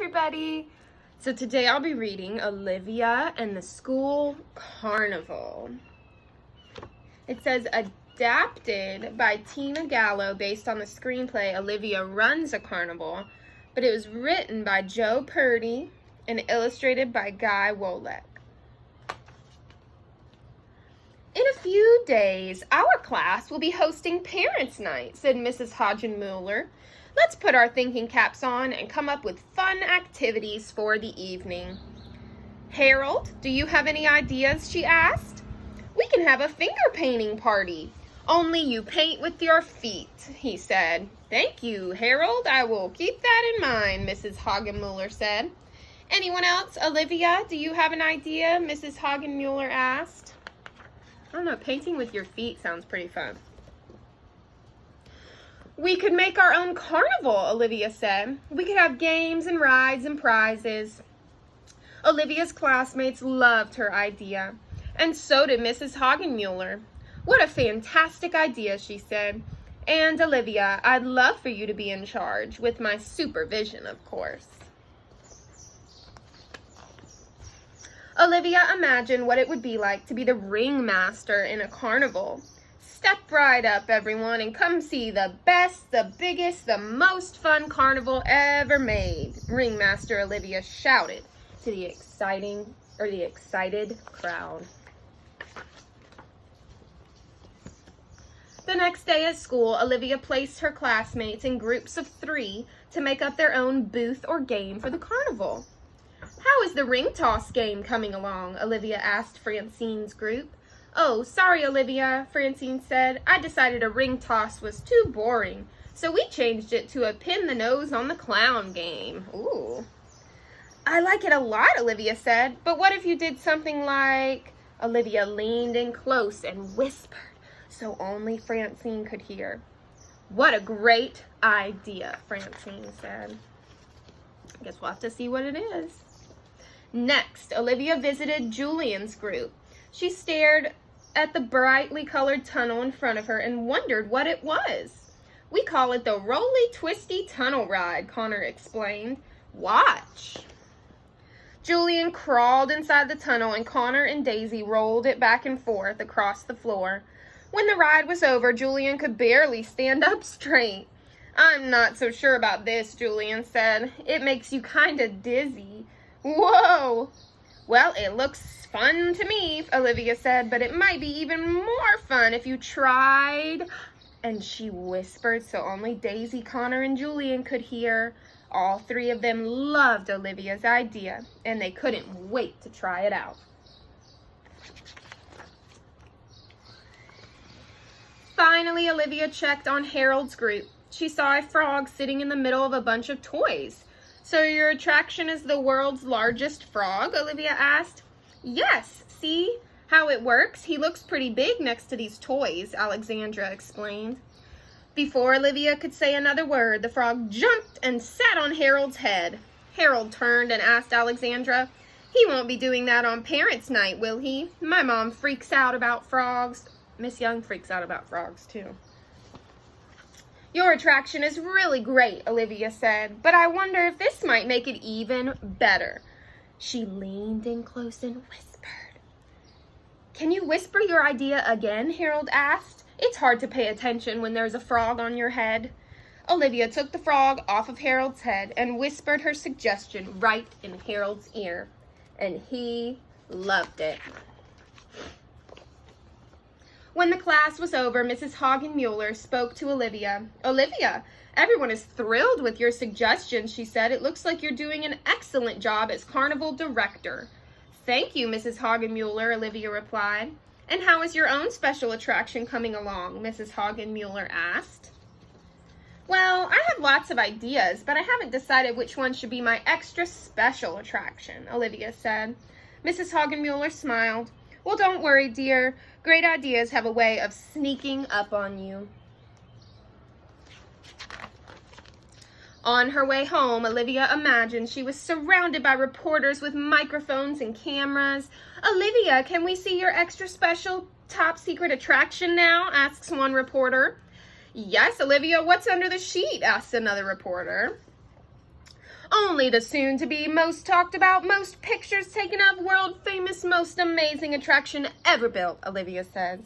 everybody. So today I'll be reading Olivia and the School Carnival. It says adapted by Tina Gallo based on the screenplay Olivia Runs a Carnival, but it was written by Joe Purdy and illustrated by Guy Wolek. In a few days, our class will be hosting Parents' Night, said Mrs. Hodgenmuller. Let's put our thinking caps on and come up with fun activities for the evening. Harold, do you have any ideas? She asked. We can have a finger painting party. Only you paint with your feet, he said. Thank you, Harold. I will keep that in mind, Mrs. Hodgenmuller said. Anyone else? Olivia, do you have an idea? Mrs. Hodgenmuller asked. I don't know, painting with your feet sounds pretty fun. We could make our own carnival, Olivia said. We could have games and rides and prizes. Olivia's classmates loved her idea, and so did Mrs. Hodgenmuller. What a fantastic idea, she said. And Olivia, I'd love for you to be in charge, with my supervision, of course. Olivia imagined what it would be like to be the ringmaster in a carnival. Step right up, everyone, and come see the best, the biggest, the most fun carnival ever made, Ringmaster Olivia shouted to the excited crowd. The next day at school, Olivia placed her classmates in groups of 3 to make up their own booth or game for the carnival. How is the ring toss game coming along? Olivia asked Francine's group. Oh, sorry, Olivia, Francine said. I decided a ring toss was too boring, so we changed it to a pin the nose on the clown game. Ooh. I like it a lot, Olivia said, but what if you did something like... Olivia leaned in close and whispered so only Francine could hear. What a great idea, Francine said. I guess we'll have to see what it is. Next, Olivia visited Julian's group. She stared at the brightly colored tunnel in front of her and wondered what it was. We call it the roly-twisty tunnel ride, Connor explained. Watch. Julian crawled inside the tunnel and Connor and Daisy rolled it back and forth across the floor. When the ride was over, Julian could barely stand up straight. I'm not so sure about this, Julian said. It makes you kind of dizzy. Whoa! Well, it looks fun to me, Olivia said, but it might be even more fun if you tried. And she whispered so only Daisy, Connor, and Julian could hear. All 3 of them loved Olivia's idea, and they couldn't wait to try it out. Finally, Olivia checked on Harold's group. She saw a frog sitting in the middle of a bunch of toys. So your attraction is the world's largest frog? Olivia asked. Yes, see how it works? He looks pretty big next to these toys, Alexandra explained. Before Olivia could say another word, the frog jumped and sat on Harold's head. Harold turned and asked Alexandra, he won't be doing that on Parents' Night, will he? My mom freaks out about frogs. Miss Young freaks out about frogs, too. Your attraction is really great, Olivia said, but I wonder if this might make it even better. She leaned in close and whispered. Can you whisper your idea again? Harold asked. It's hard to pay attention when there's a frog on your head. Olivia took the frog off of Harold's head and whispered her suggestion right in Harold's ear, and he loved it. When the class was over, Mrs. Hodgenmuller spoke to Olivia. Olivia, everyone is thrilled with your suggestions, she said. It looks like you're doing an excellent job as carnival director. Thank you, Mrs. Hodgenmuller, Olivia replied. And how is your own special attraction coming along? Mrs. Hodgenmuller asked. Well, I have lots of ideas, but I haven't decided which one should be my extra special attraction, Olivia said. Mrs. Hodgenmuller smiled. Well, don't worry, dear. Great ideas have a way of sneaking up on you. On her way home, Olivia imagined she was surrounded by reporters with microphones and cameras. Olivia, can we see your extra special top secret attraction now? Asks one reporter. Yes, Olivia, what's under the sheet? Asks another reporter. Only the soon-to-be most talked about, most pictures taken of, world-famous, most amazing attraction ever built, Olivia says.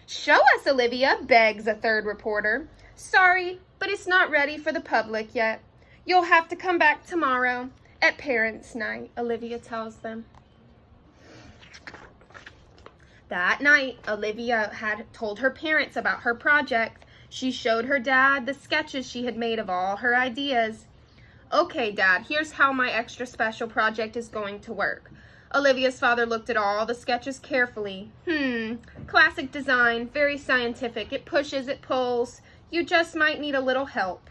Show us, Olivia, begs a third reporter. Sorry, but it's not ready for the public yet. You'll have to come back tomorrow at Parents' Night, Olivia tells them. That night, Olivia had told her parents about her project. She showed her dad the sketches she had made of all her ideas. Okay, Dad, here's how my extra special project is going to work. Olivia's father looked at all the sketches carefully. Classic design, very scientific. It pushes, it pulls. You just might need a little help.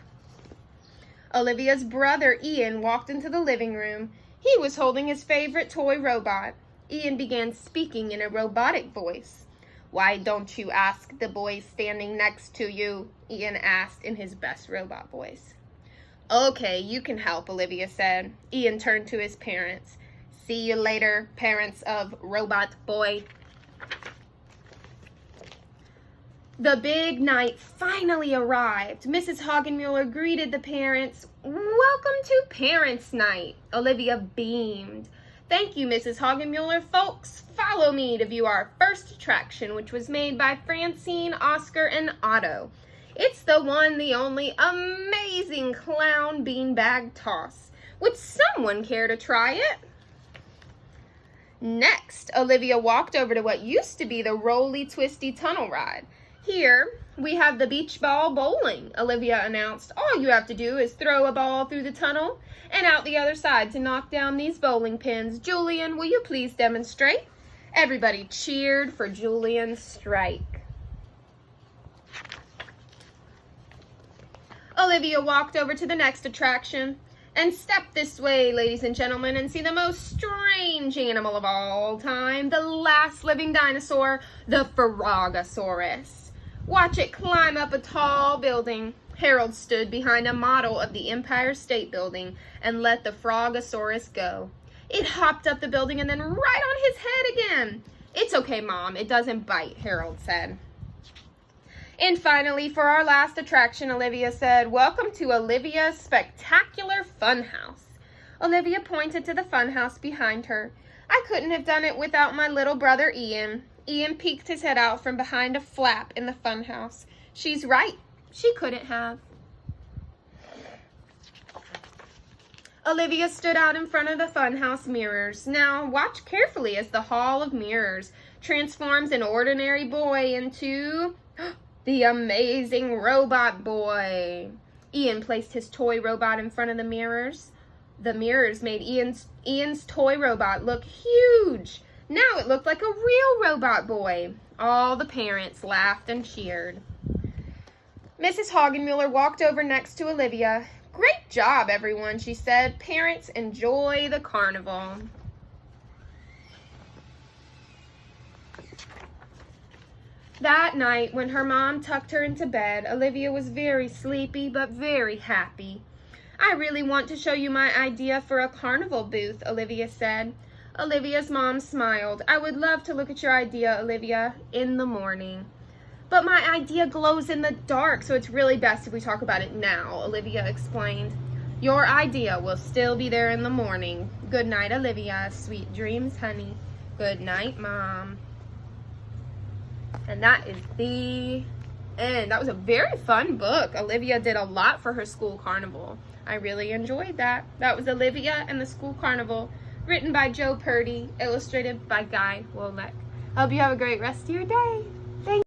Olivia's brother, Ian, walked into the living room. He was holding his favorite toy robot. Ian began speaking in a robotic voice. Why don't you ask the boy standing next to you? Ian asked in his best robot voice. Okay, you can help, Olivia said. Ian turned to his parents. See you later, parents of Robot Boy. The big night finally arrived. Mrs. Hagenmuller greeted the parents. Welcome to Parents' Night. Olivia beamed. Thank you, Mrs. Hagenmuller. Folks, follow me to view our first attraction, which was made by Francine, Oscar, and Otto. It's the one, the only, amazing clown beanbag toss. Would someone care to try it? Next, Olivia walked over to what used to be the roly-twisty tunnel ride. Here, we have the beach ball bowling, Olivia announced. All you have to do is throw a ball through the tunnel and out the other side to knock down these bowling pins. Julian, will you please demonstrate? Everybody cheered for Julian's strike. Olivia walked over to the next attraction. And step this way, ladies and gentlemen, and see the most strange animal of all time, the last living dinosaur, the Frogosaurus. Watch it climb up a tall building. Harold stood behind a model of the Empire State Building and let the Frogosaurus go. It hopped up the building and then right on his head again. It's okay, Mom. It doesn't bite, Harold said. And finally, for our last attraction, Olivia said, welcome to Olivia's Spectacular Funhouse. Olivia pointed to the funhouse behind her. I couldn't have done it without my little brother, Ian. Ian peeked his head out from behind a flap in the funhouse. She's right. She couldn't have. Olivia stood out in front of the funhouse mirrors. Now, watch carefully as the Hall of Mirrors transforms an ordinary boy into the amazing robot boy. Ian placed his toy robot in front of the mirrors. The mirrors made Ian's toy robot look huge. Now it looked like a real robot boy. All the parents laughed and cheered. Mrs. Hagenmuller walked over next to Olivia. Great job, everyone, she said. Parents, enjoy the carnival. That night, when her mom tucked her into bed, Olivia was very sleepy but very happy. I really want to show you my idea for a carnival booth, Olivia said. Olivia's mom smiled. I would love to look at your idea, Olivia, in the morning. But my idea glows in the dark, so it's really best if we talk about it now, Olivia explained. Your idea will still be there in the morning. Good night, Olivia. Sweet dreams, honey. Good night, Mom. And that is the end. That was a very fun book. Olivia did a lot for her school carnival. I really enjoyed that. That was Olivia and the School Carnival, written by Joe Purdy, illustrated by Guy Wolek. I hope you have a great rest of your day.